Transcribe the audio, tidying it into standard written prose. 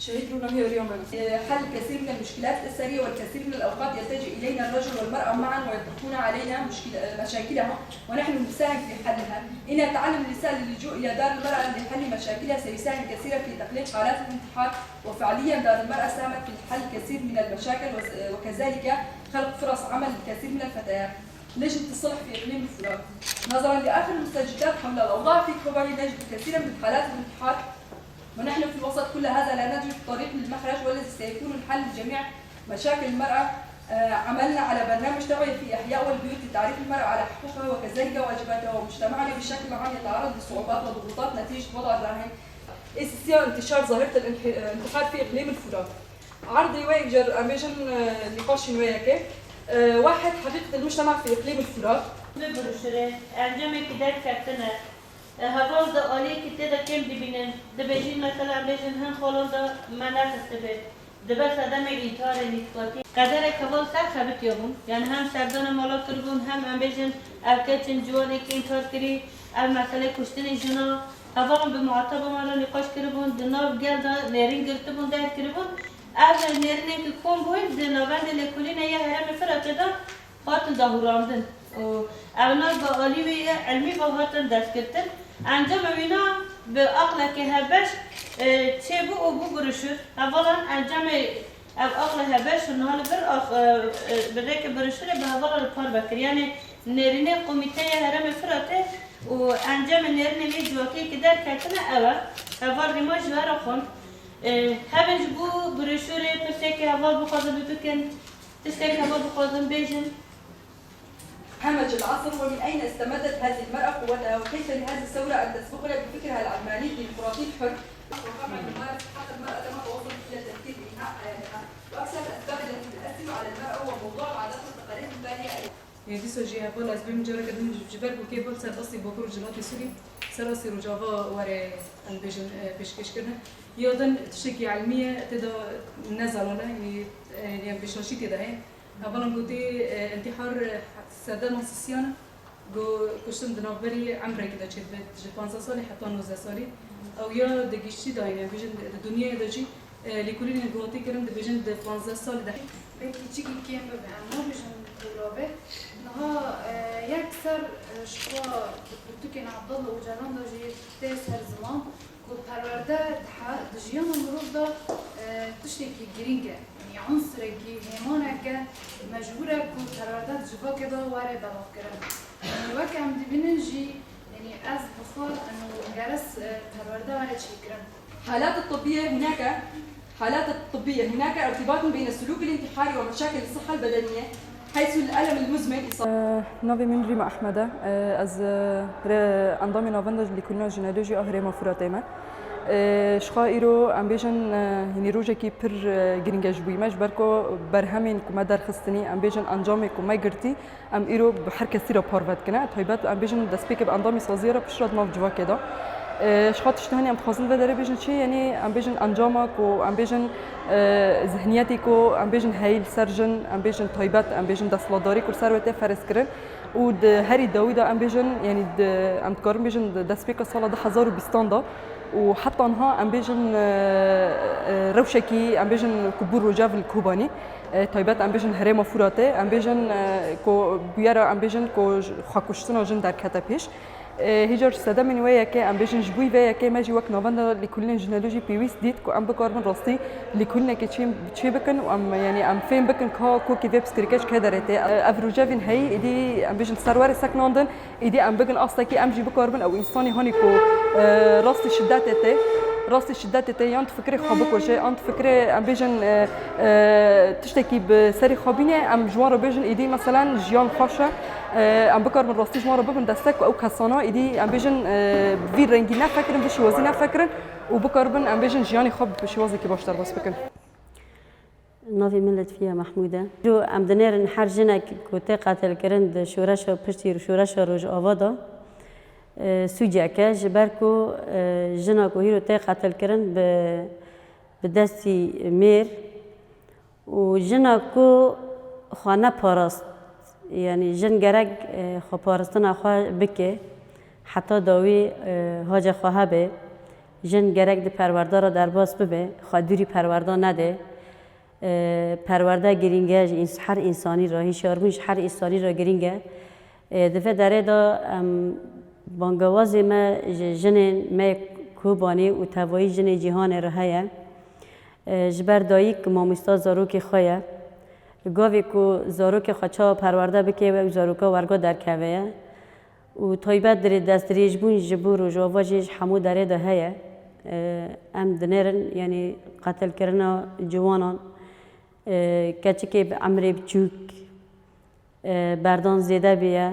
شهدنا هي اليوم حل كثير من المشكلات الأسرية، والكثير من الأوقات يلتجئ إلينا الرجل والمرأة معا ويطرحون علينا مشاكلهم ونحن نساهم في حلها. إن تعلم النساء اللجوء إلى دار المرأة لحل مشاكلها سيساهم كثيرا في تقليل حالات الانتحار، وفعليا دار المرأة ساهمت في حل كثير من المشاكل وكذلك خلق فرص عمل لكثير من الفتيات. لجنة الصلح في إقليم الفرات، نظرا لآخر المستجدات حول الأوضاع في كوباني نجد كثيرا من حالات الانتحار، ونحن في وسط كل هذا لا نجد طريق للمخرج والذي سيكون الحل لجميع مشاكل المرأة. عملنا على برنامج توعية في إحياء والبيوت لتعريف المرأة على حقوقها وكذلك واجباتها، ومجتمعنا بشكل عام يتعرض لصعوبات وضغوطات نتيجة وضع الرهن. استثناء انتشار ظاهرة الانتحار في إقليم الفرات. عرض ويجر أميجن نقاش وياك. واحد، حقيقة المجتمع في إقليم الفرات. ببرشره انجام كدار كتنه هواز دا آلی که تدا کم دبینن دبیجین مثلا بیجن هم خالون دا منات استبه دبست آدم ایتار نیکاتی قدر کول سر خبت یابون یعنی هم سردان مالا کربون هم بیجن افکتن جوانی که ایتار کری ال مسئله کشتن جنا هوالون به معاتب مالا نقاش کربون دناو گل دا نرین گرفته بون دهت کربون اول نرینه که کم بوید دناوند لکولین یه هرم فرات دا خاطن دهوراندن و اونا با آلی و علمی با هاتن دست کردن انجام وینا به عقل که هبش چه بو و بو برشور اولا انجام عقل هبش و نهال بره که برشور به اولا پار بکر یعنی نرینه قومیته هرم فراته و انجام نرینه لی جواکی که در کتنه اول ریما جوار خون هبش بو برشور پسه که اول بخوازم بتوکن تسته که اول بخوازم بیجن همج العصر، ومن أين استمدت هذه المرأة قوتها، وكيف لهذه الثورة أن تسبقنا بفكرها العلماني ديمقراطي الحر. وقمع الممارس حتى المرأة لما توصلت إلى التفكير بإنهاء حياتها، وأكثر الأسباب التي تؤثر على المرأة هو موضوع العادات والتقاليد البالية. يعني دي سوجي هبول أسباب مجرد قدم جبال وكيبل سر أصلي بكر جلاتي سوري سر أصلي رجافا ورا أن بيشكش كنا يودن تشكي علمية تدا نزلنا يعني بيشنشي تدا هي اولا قلتي انتحار سادة نصيصيانا جو كشتن دنابري عمري كده شد 15 سالي حتى 19 سالي او يا دقيشتي داينا بيجن الدنيا دجي لكلين الجواتي كرم بيجن 15 سال ده بيتي تيجي كيم ببعنا بيجن دولابه نها يكسر شقا بتوكين عبد الله وجلان دجي تسهر زمان والبرورده دجيان المروف ده تشتكي جرينجه يعني عنصركي هيمانك مجبورة كل قراردات جوا كده وارد بلاف كرن يعني وقت عم دبنجي يعني أز بخار إنه جرس قرارده وارد شيء كرن. حالات الطبية هناك ارتباط بين السلوك الانتحاري ومشاكل الصحة البدنية، حيث الألم المزمن نوی من ريما أحمد از انضامي نوفندج لكلنا جنالوجي أهريما فراتيما شخائرو ام بیشن یعنی روزی که پر گرینگش بیمش برکو برهمین که مدار خستنی ام بیشن انجامی که ما گرتی ام ایرو به هر کسی را پارود کنه تایبات ام بیشن دست پیک به اندامی سازی را پیشرفت ناف جوا کدا شخات اشتهانی ام خواستن و داره بیشن چی یعنی ام بیشن انجاما کو ام بیشن ذهنیتی کو ام بیشن هیل سرجن ام بیشن تایبات ام بیشن دستلاداری کو سروته فرس کرن و هری داویدا ام بیشن یعنی ام کارم بیشن دست پیک سال ده 1020 دا وحتى انها ام بيجن روشكي ام بيجن كبور رجاف الكوباني طيبات ام بيجن هريما فراته ام بيجن كو بيارا ام بيجن كو خاكوشتنا جن در كتابيش هيجر ساده من ويا كي ام بيجن جبوي ويا كي ماجي وقت نوفندا لكلنا جنالوجي بيويس ديت كو ام بكاربن راستي لكلنا كتشيم تشي بكن وام يعني ام فين بكن كو كي فيبس كريكاش كدرته افروجافين هي دي ام بيجن سروار سكنوندن ايدي ام بكن اصلا كي ام جي بكاربن او انساني هوني كو راستي شداتته راستي شداتته يانت فكري خابك وشي انت فكري ام بيجن تشتكي بسري خابينه ام جوار بيجن ايدي مثلا جيان خوشه ام بكر من راستي جوار ببن دستك او كسانا ايدي ام بيجن في رنگينا فكرن بشي وزينا فكرن وبكر بن ام بيجن جياني خاب بشي وزي كي باشتر بس بكن نافي ملت فيها محمودة جو ام دنير نحر جنك كوتي قاتل كرند شورشا بشتي شورشا روج آوادا سوجاكا جبركو جناكو هيرو تي قاتل كرند بدستي مير وجناكو خانه باراست يعني جن جرق خو باراستنا خو بكي حتى داوي هاجا خواهبه جن گرک ده پرورده را در باز ببه خادوری پرورده نده پرورده گرینگه هر انسانی را هیچ هر انسانی را گرینگه دفعه داره دا بانگوازی ما جن ما کوبانی و توایی جن جهان را هیا جبر دایی که مامستا زاروک خواه گاوی که زاروک خچا پرورده بکه و زاروکا ورگا در کوه و طایبت در دست ریجبون جبور و جواجیش همو داره ده هیا ام دنرن یعنی قتل کردن جوانان کچی که عمری بچوک بردان زیده بیه